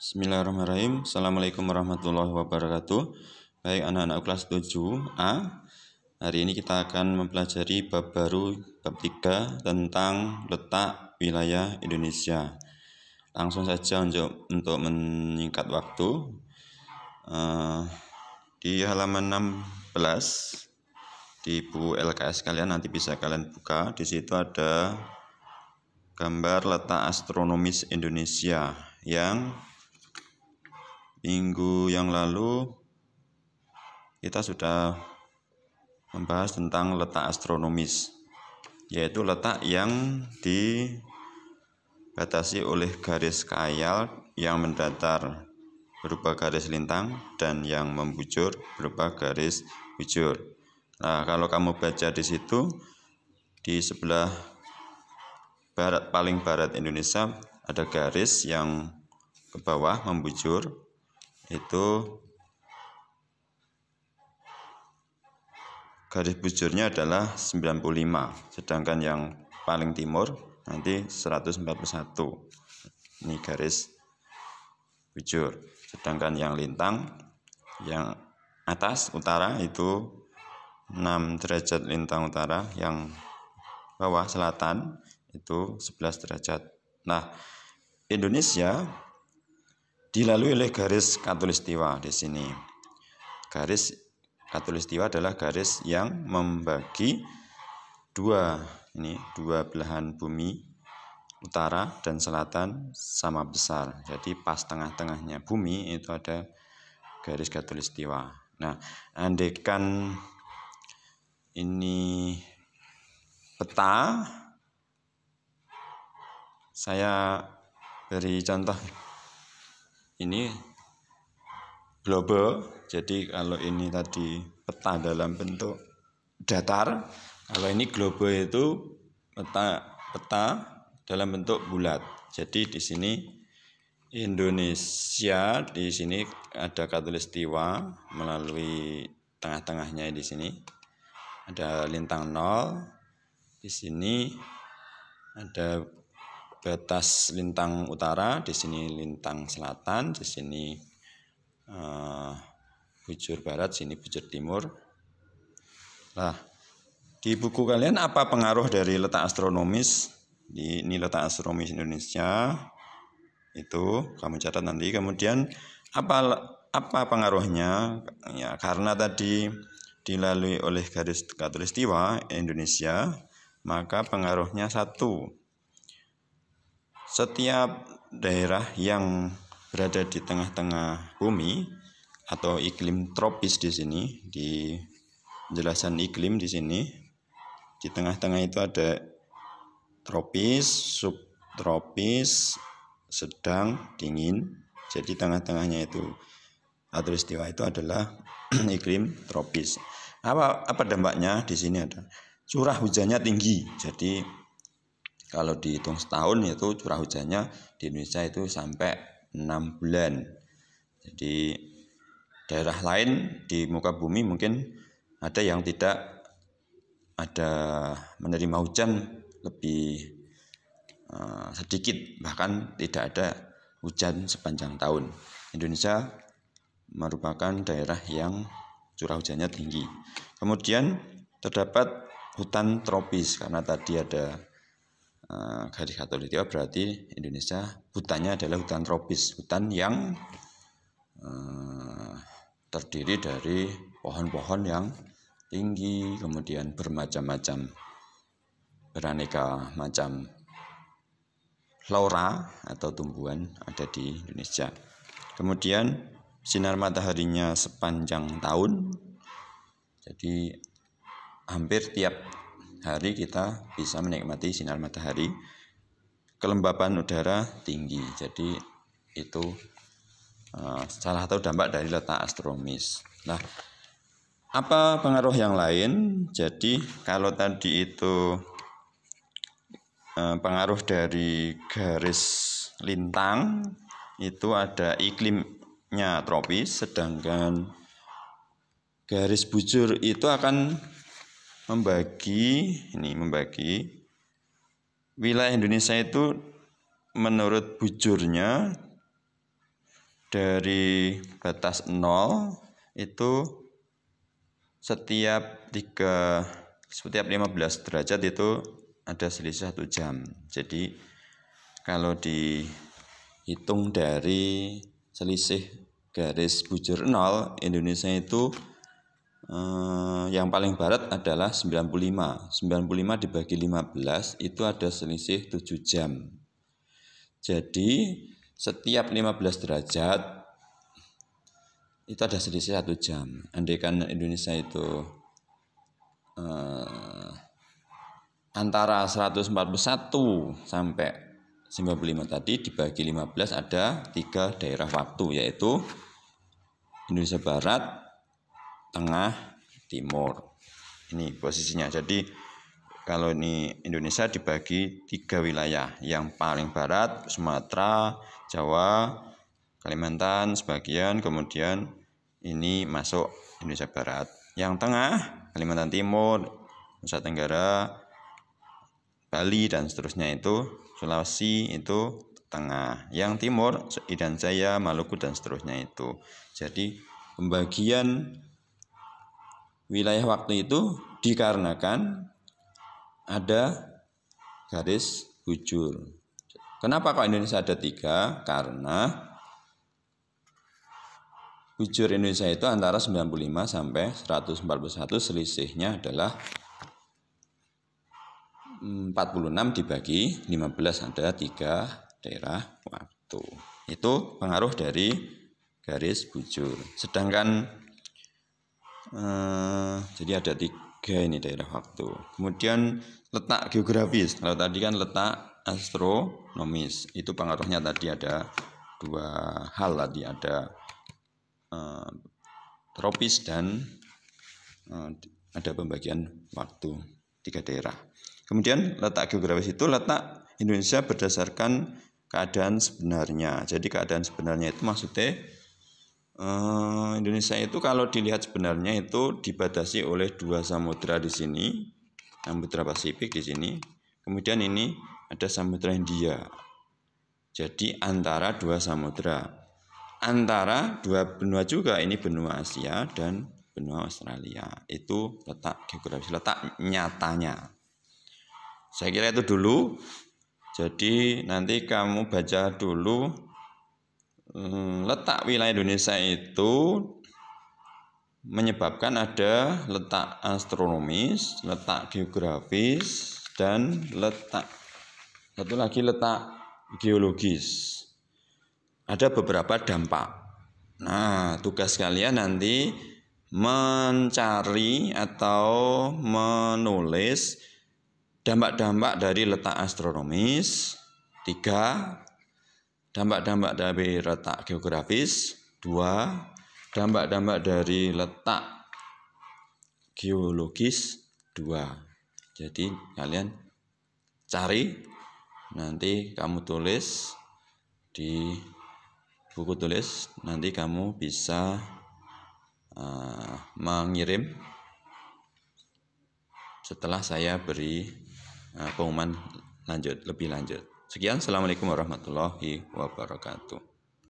Bismillahirrahmanirrahim. Assalamualaikum warahmatullahi wabarakatuh. Baik anak-anak kelas 7A, hari ini kita akan mempelajari bab baru, bab 3 tentang letak wilayah Indonesia. Langsung saja untuk menyingkat waktu, di halaman 16 di buku LKS kalian nanti bisa kalian buka. Di situ ada gambar letak astronomis Indonesia yang minggu yang lalu kita sudah membahas tentang letak astronomis, yaitu letak yang dibatasi oleh garis khayal yang mendatar berupa garis lintang dan yang membujur berupa garis bujur. Nah, kalau kamu baca di situ, di sebelah barat, paling barat Indonesia, ada garis yang ke bawah membujur, itu garis bujurnya adalah 95, sedangkan yang paling timur nanti 141. Ini garis bujur. Sedangkan yang lintang yang atas utara itu 6 derajat lintang utara, yang bawah selatan itu 11 derajat. Nah, Indonesia dilalui oleh garis khatulistiwa di sini. Garis khatulistiwa adalah garis yang membagi dua belahan bumi, utara dan selatan sama besar. Jadi pas tengah-tengahnya bumi itu ada garis khatulistiwa. Nah, andaikan ini peta, saya beri contoh. Ini globe. Jadi kalau ini tadi peta dalam bentuk datar, kalau ini globe itu peta dalam bentuk bulat. Jadi di sini Indonesia, di sini ada khatulistiwa melalui tengah-tengahnya. Di sini ada lintang 0. Di sini ada batas lintang utara, di sini lintang selatan, di sini bujur barat, sini bujur timur. Nah, di buku kalian apa pengaruh dari letak astronomis? Ini letak astronomis Indonesia. Itu kamu catat nanti. Kemudian apa pengaruhnya? Ya, karena tadi dilalui oleh garis khatulistiwa Indonesia, maka pengaruhnya satu. Setiap daerah yang berada di tengah-tengah bumi atau iklim tropis, di sini di penjelasan iklim di sini, di tengah-tengah itu ada tropis, subtropis, sedang, dingin. Jadi tengah-tengahnya itu khatulistiwa itu adalah iklim tropis. Apa dampaknya? Di sini ada curah hujannya tinggi. Jadi kalau dihitung setahun itu curah hujannya di Indonesia itu sampai 6 bulan. Jadi daerah lain di muka bumi mungkin ada yang tidak ada menerima hujan lebih sedikit, bahkan tidak ada hujan sepanjang tahun. Indonesia merupakan daerah yang curah hujannya tinggi. Kemudian terdapat hutan tropis, karena tadi ada garis khatulistiwa, berarti Indonesia hutannya adalah hutan tropis, hutan yang terdiri dari pohon-pohon yang tinggi, kemudian bermacam-macam, beraneka macam flora atau tumbuhan ada di Indonesia. Kemudian sinar mataharinya sepanjang tahun, jadi hampir tiap hari kita bisa menikmati sinar matahari. Kelembapan udara tinggi, jadi itu salah satu dampak dari letak astronomis. Nah, apa pengaruh yang lain? Jadi kalau tadi itu pengaruh dari garis lintang itu ada iklimnya tropis, sedangkan garis bujur itu akan membagi wilayah Indonesia itu menurut bujurnya dari batas 0 itu setiap 15 derajat itu ada selisih 1 jam. Jadi kalau dihitung dari selisih garis bujur 0, Indonesia itu yang paling barat adalah 95. 95 dibagi 15 itu ada selisih 7 jam. Jadi setiap 15 derajat itu ada selisih 1 jam. Andaikan Indonesia itu antara 141 sampai 95 tadi dibagi 15 ada 3 daerah waktu, yaitu Indonesia Barat, Tengah, Timur. Ini posisinya. Jadi kalau ini Indonesia dibagi 3 wilayah. Yang paling barat Sumatera, Jawa, Kalimantan sebagian, kemudian ini masuk Indonesia Barat. Yang tengah Kalimantan Timur, Nusa Tenggara, Bali dan seterusnya itu Sulawesi itu tengah. Yang timur Irian Jaya, Maluku dan seterusnya itu. Jadi pembagian wilayah waktu itu dikarenakan ada garis bujur. Kenapa kok Indonesia ada 3? Karena bujur Indonesia itu antara 95 sampai 141, selisihnya adalah 46 dibagi 15, ada 3 daerah waktu. Itu pengaruh dari garis bujur. Sedangkan jadi ada 3 ini daerah waktu. Kemudian letak geografis. Kalau tadi kan letak astronomis. Itu pengaruhnya tadi ada 2 hal tadi, ada tropis dan ada pembagian waktu 3 daerah. Kemudian letak geografis itu letak Indonesia berdasarkan keadaan sebenarnya. Jadi keadaan sebenarnya itu maksudnya Indonesia itu kalau dilihat sebenarnya itu dibatasi oleh 2 samudra di sini, Samudra Pasifik di sini. Kemudian ini ada Samudra Hindia. Jadi antara 2 samudra, antara 2 benua juga, ini benua Asia dan benua Australia. Itu letak geografis, letak nyatanya. Saya kira itu dulu. Jadi nanti kamu baca dulu letak wilayah Indonesia itu menyebabkan ada letak astronomis, letak geografis, dan satu lagi letak geologis. Ada beberapa dampak. Nah, tugas kalian nanti mencari atau menulis dampak-dampak dari letak astronomis 3, dampak-dampak dari letak geografis 2, dampak-dampak dari letak geologis 2. Jadi kalian cari, nanti kamu tulis di buku tulis, nanti kamu bisa mengirim setelah saya beri pengumuman lebih lanjut. Sekian, assalamualaikum warahmatullahi wabarakatuh.